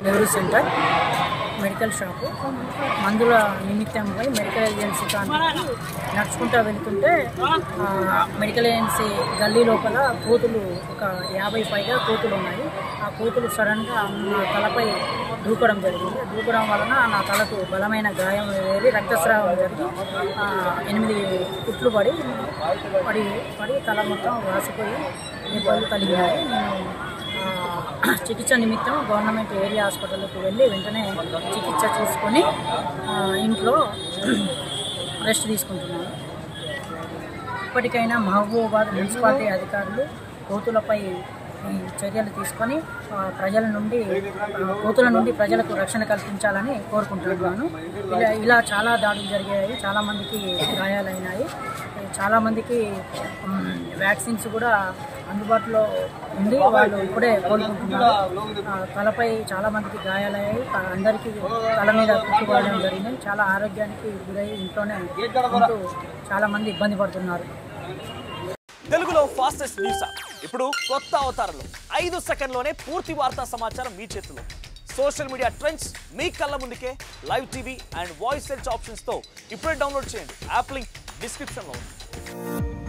Nehru centre medical shop మందుల నిమిత్తంపై medical agency కానికి నడుచుకుంటూ వెళ్తుంటే మెడికల్ ఏజెన్సీ గల్లీ లోపల కోతులు ఒక 50 పైగా కోతులు ఉన్నాయి. ఆ కోతులు సడన్గా నా తలపై దూకడం జరిగింది. దూకడం వలన నా తలకు బలమైన గాయం వేరి రక్తస్రావం జరిగి 8 కుట్లు పడి తల మొత్తం వాసిపోయి దెబ్బలు తగిలినాయి. నేను చికిత్స నిమిత్తం గవర్నమెంట్ ఏరియా హాస్పిటల్కి వెళ్ళి వెంటనే చికిత్స తీసుకొని ఇంట్లో రెస్ట్ తీసుకుంటున్నాను. ఇప్పటికైనా మహబూబాబాద్ మున్సిపాలిటీ అధికారులు కోతులపై చర్యలు తీసుకొని కోతుల నుండి ప్రజలకు రక్షణ కల్పించాలని కోరుకుంటున్నాను. ఇలా చాలా దాడులు జరిగాయి, చాలామందికి గాయాలైనాయి, చాలామందికి వ్యాక్సిన్స్ కూడా అందుబాటులో ఉంది, వాళ్ళు ఇప్పుడే కోలుకుంటున్నారు. తలపై చాలామందికి గాయాలయ్యాయి, అందరికీ తల మీద కుట్టుకోవడం జరిగింది. చాలా ఆరోగ్యానికి గురై ఇంట్లోనే ఉంటూ చాలామంది ఇబ్బంది పడుతున్నారు. తెలుగులో ఫాస్టెస్ట్ న్యూస్ ఇప్పుడు కొత్త అవతారంలో 5 సెకండ్లోనే పూర్తి వార్తా సమాచారం మీ చేతిలో. సోషల్ మీడియా ట్రెండ్స్ మీ కళ్ళ ముందుకే live TV and voice search ఆప్షన్స్తో ఇప్పుడే డౌన్లోడ్ చేయండి. యాప్ లింక్ డిస్క్రిప్షన్లో ఉంది.